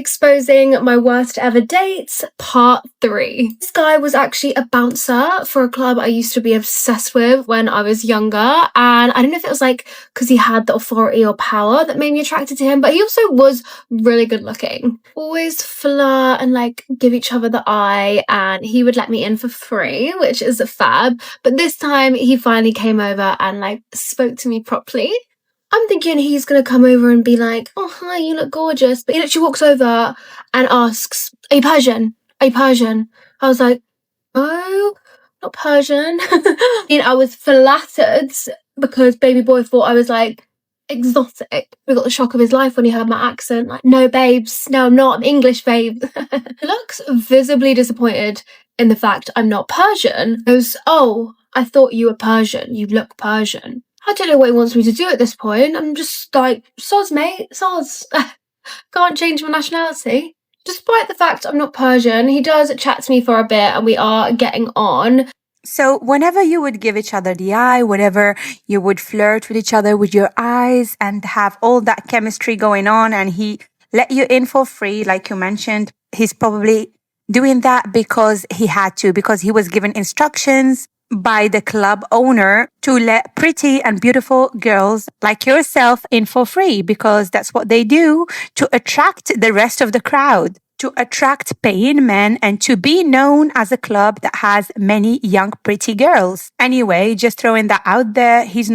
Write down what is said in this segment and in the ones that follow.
Exposing my worst ever dates, part 3. This guy was actually a bouncer for a club I used to be obsessed with when I was younger, and I don't know if it was like because he had the authority or power that made me attracted to him, but he also was really good looking. Always flirt and like give each other the eye, and he would let me in for free, which is a fab. But this time he finally came over and like spoke to me properly. I'm thinking he's gonna come over and be like, oh, hi, you look gorgeous. But he literally walks over and asks, are you Persian? Are you Persian? I was like, oh, not Persian. I was flattered because baby boy thought I was like exotic. We got the shock of his life when he heard my accent. Like, no, babes, no, I'm not. I'm English, babe. He looks visibly disappointed in the fact I'm not Persian. He goes, oh, I thought you were Persian. You look Persian. I don't know what he wants me to do at this point. I'm just like, soz, mate, soz. Can't change my nationality. Despite the fact I'm not Persian, he does chat to me for a bit and we are getting on. So whenever you would give each other the eye, whenever you would flirt with each other with your eyes and have all that chemistry going on, and he let you in for free, like you mentioned, he's probably doing that because he had to, because he was given instructions by the club owner to let pretty and beautiful girls like yourself in for free, because that's what they do to attract the rest of the crowd, to attract paying men and to be known as a club that has many young pretty girls. Anyway, just throwing that out there, he's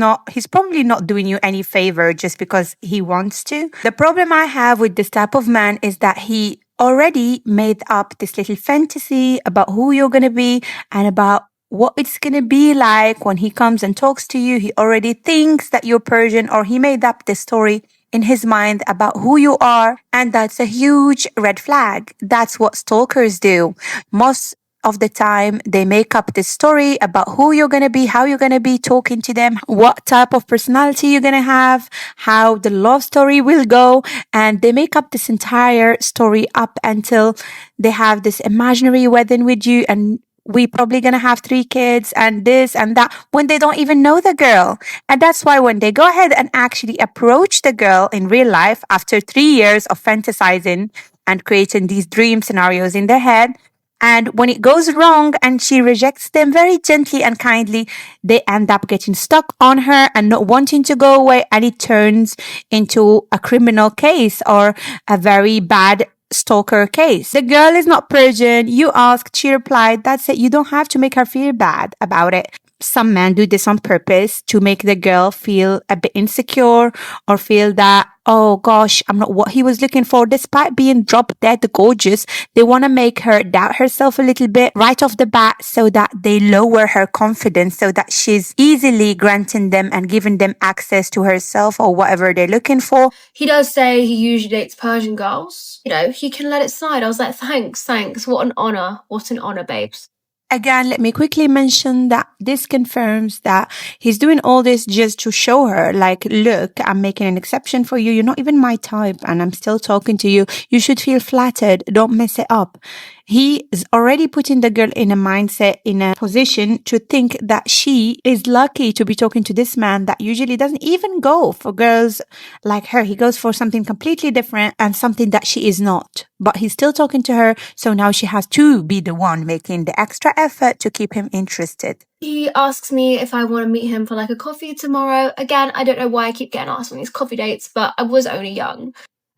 probably not doing you any favor just because he wants to. The problem I have with this type of man is that he already made up this little fantasy about who you're going to be and about what it's going to be like when he comes and talks to you. He already thinks that you're Persian, or he made up this story in his mind about who you are. And that's a huge red flag. That's what stalkers do. Most of the time, they make up this story about who you're going to be, how you're going to be talking to them, what type of personality you're going to have, how the love story will go. And they make up this entire story up until they have this imaginary wedding with you, and we probably gonna have 3 kids and this and that, when they don't even know the girl. And that's why when they go ahead and actually approach the girl in real life after 3 years of fantasizing and creating these dream scenarios in their head, and when it goes wrong and she rejects them very gently and kindly, they end up getting stuck on her and not wanting to go away, and it turns into a criminal case or a very bad stalker case. The girl is not Persian. You asked, she replied, that's it. You don't have to make her feel bad about it. Some men do this on purpose to make the girl feel a bit insecure or feel that, oh gosh, I'm not what he was looking for. Despite being drop dead gorgeous, they want to make her doubt herself a little bit right off the bat so that they lower her confidence, so that she's easily granting them and giving them access to herself or whatever they're looking for. He does say he usually dates Persian girls. He can let it slide. I was like, thanks. What an honor. What an honor, babes. Again, let me quickly mention that this confirms that he's doing all this just to show her, like, look, I'm making an exception for you. You're not even my type and I'm still talking to you. You should feel flattered. Don't mess it up. He is already putting the girl in a mindset, in a position to think that she is lucky to be talking to this man that usually doesn't even go for girls like her. He goes for something completely different and something that she is not. But he's still talking to her, so now she has to be the one making the extra effort to keep him interested. He asks me if I want to meet him for like a coffee tomorrow. Again, I don't know why I keep getting asked on these coffee dates, but I was only young.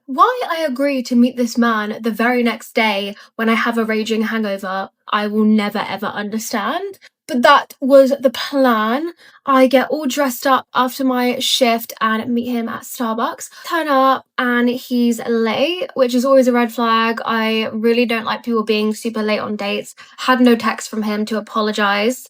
Why I agree to meet this man the very next day when I have a raging hangover, I will never ever understand. But that was the plan. I get all dressed up after my shift and meet him at Starbucks. Turn up and he's late, which is always a red flag. I really don't like people being super late on dates. Had no text from him to apologize.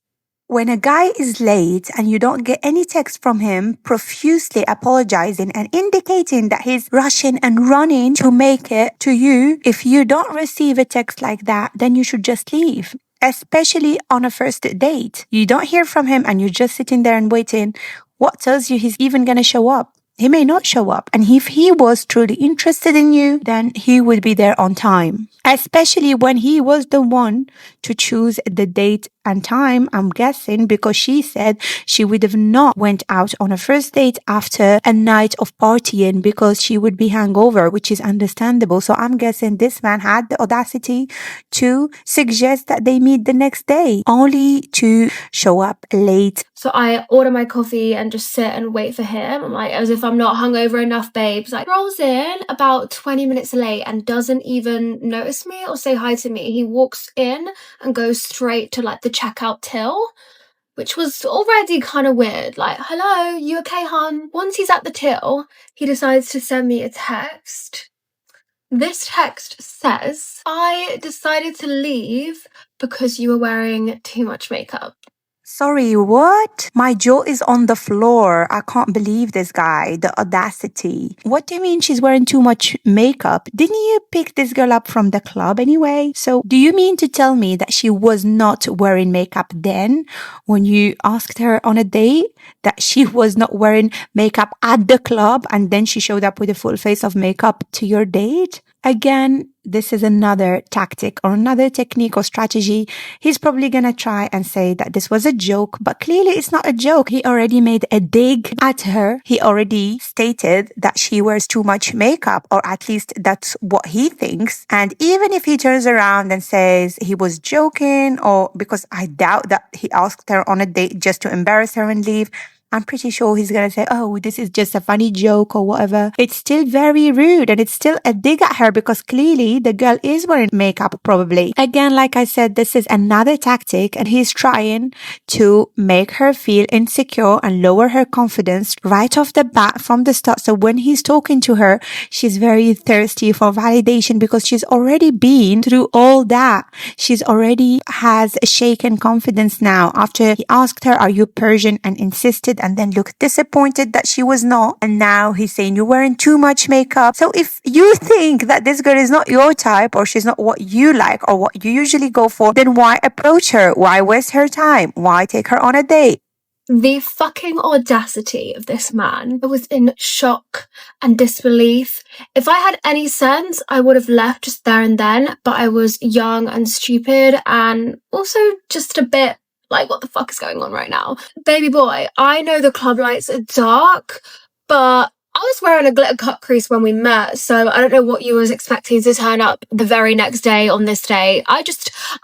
When a guy is late and you don't get any text from him profusely apologizing and indicating that he's rushing and running to make it to you, if you don't receive a text like that, then you should just leave. Especially on a first date. You don't hear from him and you're just sitting there and waiting. What tells you he's even going to show up? He may not show up. And if he was truly interested in you, then he would be there on time. Especially when he was the one to choose the date and time, I'm guessing, because she said she would have not went out on a first date after a night of partying because she would be hungover, which is understandable. So I'm guessing this man had the audacity to suggest that they meet the next day, only to show up late. So I order my coffee and just sit and wait for him. I'm like, as if I'm not hungover enough, babes. Like, rolls in about 20 minutes late and doesn't even notice me or say hi to me. He walks in and goes straight to like the checkout till, which was already kind of weird. Like, hello, you okay, hon? Once he's at the till, he decides to send me a text. This text says, I decided to leave because you were wearing too much makeup. Sorry, what? My jaw is on the floor. I can't believe this guy, the audacity. What do you mean she's wearing too much makeup? Didn't you pick this girl up from the club anyway? So do you mean to tell me that she was not wearing makeup then when you asked her on a date? That she was not wearing makeup at the club and then she showed up with a full face of makeup to your date? Again, this is another tactic or another technique or strategy. He's probably going to try and say that this was a joke, but clearly it's not a joke. He already made a dig at her. He already stated that she wears too much makeup, or at least that's what he thinks. And even if he turns around and says he was joking, or because I doubt that he asked her on a date just to embarrass her and leave, I'm pretty sure he's going to say, oh, this is just a funny joke or whatever. It's still very rude and it's still a dig at her because clearly the girl is wearing makeup probably. Again, like I said, this is another tactic and he's trying to make her feel insecure and lower her confidence right off the bat from the start. So when he's talking to her, she's very thirsty for validation because she's already been through all that. She's already has a shaken confidence now after he asked her, are you Persian, and insisted and then looked disappointed that she was not. And now he's saying you're wearing too much makeup. So if you think that this girl is not your type or she's not what you like or what you usually go for, then why approach her? Why waste her time? Why take her on a date? The fucking audacity of this man. I was in shock and disbelief. If I had any sense, I would have left just there and then, but I was young and stupid and also just a bit like, what the fuck is going on right now? Baby boy, I know the club lights are dark, but I was wearing a glitter cut crease when we met, so I don't know what you was expecting to turn up the very next day on this day. I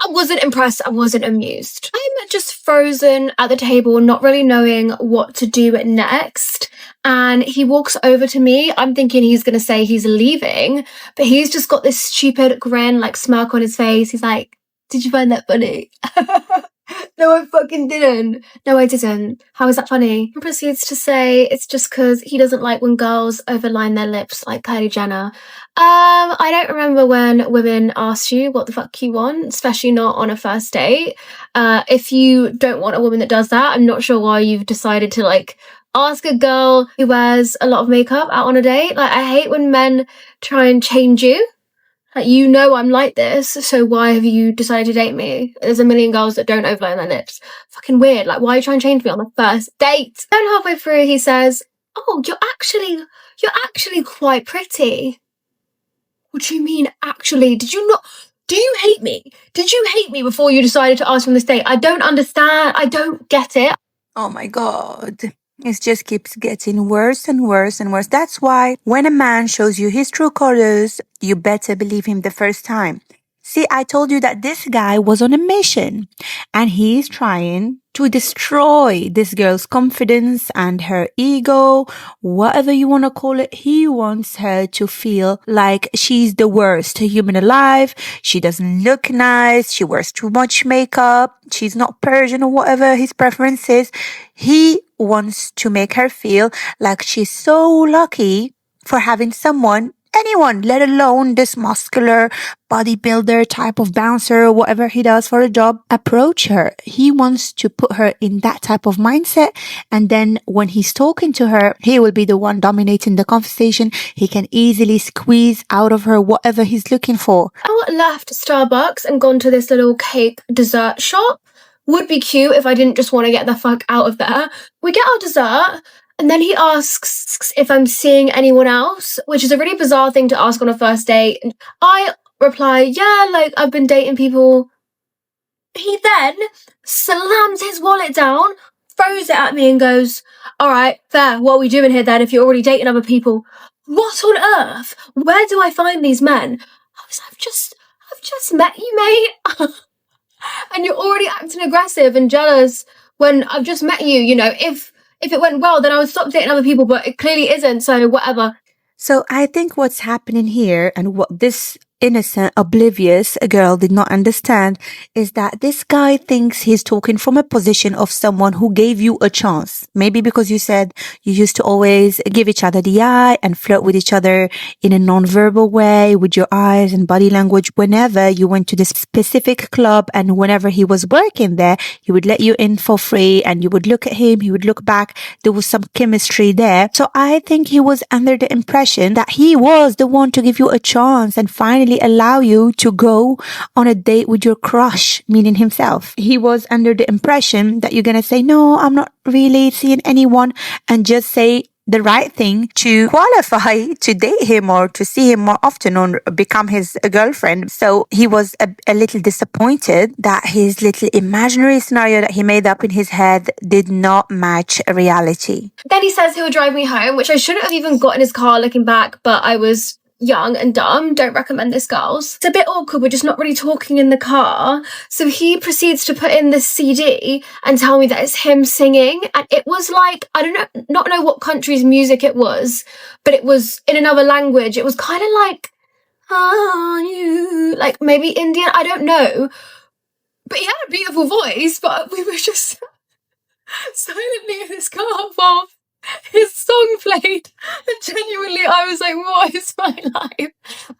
wasn't impressed. I wasn't amused. I'm just frozen at the table, not really knowing what to do next. And he walks over to me. I'm thinking he's going to say he's leaving, but he's just got this stupid grin, like smirk on his face. He's like, did you find that funny? No, I fucking didn't. No, I didn't. How is that funny? He proceeds to say it's just because he doesn't like when girls overline their lips like Kylie Jenner. I don't remember when women asked you what the fuck you want, especially not on a first date. If you don't want a woman that does that, I'm not sure why you've decided to like ask a girl who wears a lot of makeup out on a date. Like, I hate when men try and change you. Like, you know I'm like this, so why have you decided to date me? There's a million girls that don't overline their lips. Fucking weird. Like, why are you trying to change me on the first date? Then halfway through, he says, oh, you're actually quite pretty. What do you mean, actually? Do you hate me? Did you hate me before you decided to ask me on this date? I don't understand. I don't get it. Oh my God. It just keeps getting worse and worse and worse. That's why when a man shows you his true colors, you better believe him the first time. See, I told you that this guy was on a mission and he's trying to destroy this girl's confidence and her ego, whatever you want to call it. He wants her to feel like she's the worst human alive. She doesn't look nice. She wears too much makeup. She's not Persian or whatever his preference is. He wants to make her feel like she's so lucky for having anyone, let alone this muscular bodybuilder type of bouncer, whatever he does for a job, approach her. He wants to put her in that type of mindset. And then when he's talking to her, he will be the one dominating the conversation. He can easily squeeze out of her whatever he's looking for. I left Starbucks and gone to this little cake dessert shop. Would be cute if I didn't just want to get the fuck out of there. We get our dessert. And then he asks if I'm seeing anyone else, which is a really bizarre thing to ask on a first date. I reply, yeah, like I've been dating people. He then slams his wallet down, throws it at me and goes, all right, fair, what are we doing here then if you're already dating other people? What on earth? Where do I find these men? I've just met you, mate. And you're already acting aggressive and jealous when I've just met you. You know, if it went well, then I would stop dating other people, but it clearly isn't, so whatever. So I think what's happening here and what this innocent, oblivious girl did not understand is that this guy thinks he's talking from a position of someone who gave you a chance. Maybe because you said you used to always give each other the eye and flirt with each other in a non-verbal way with your eyes and body language whenever you went to this specific club, and whenever he was working there, he would let you in for free and you would look at him, he would look back. There was some chemistry there. So I think he was under the impression that he was the one to give you a chance and finally allow you to go on a date with your crush, meaning himself. He was under the impression that you're going to say, no, I'm not really seeing anyone, and just say the right thing to qualify to date him or to see him more often or become his girlfriend. So he was a little disappointed that his little imaginary scenario that he made up in his head did not match reality. Then he says he'll drive me home, which I shouldn't have even got in his car looking back, but I was young and dumb. Don't recommend this, girls. It's a bit awkward. We're just not really talking in the car. So he proceeds to put in this CD and tell me that it's him singing. And it was like, I don't know what country's music it was, but it was in another language. It was kind of like, you, like maybe Indian. I don't know. But he had a beautiful voice, but we were just silently in his car while his song played, and genuinely I was like, what is my life?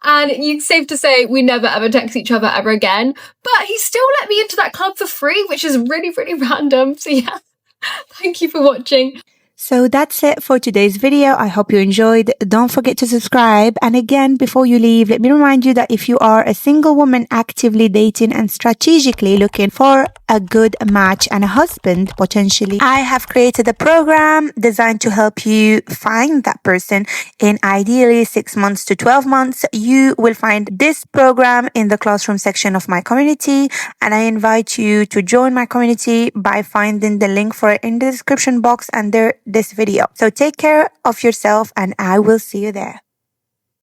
And it's safe to say we never ever text each other ever again, but he still let me into that club for free, which is really, really random. So yeah, thank you for watching. So that's it for today's video. I hope you enjoyed. Don't forget to subscribe. And again, before you leave, let me remind you that if you are a single woman actively dating and strategically looking for a good match and a husband, potentially, I have created a program designed to help you find that person in ideally 6 months to 12 months. You will find this program in the classroom section of my community, and I invite you to join my community by finding the link for it in the description box under this video. So take care of yourself and I will see you there.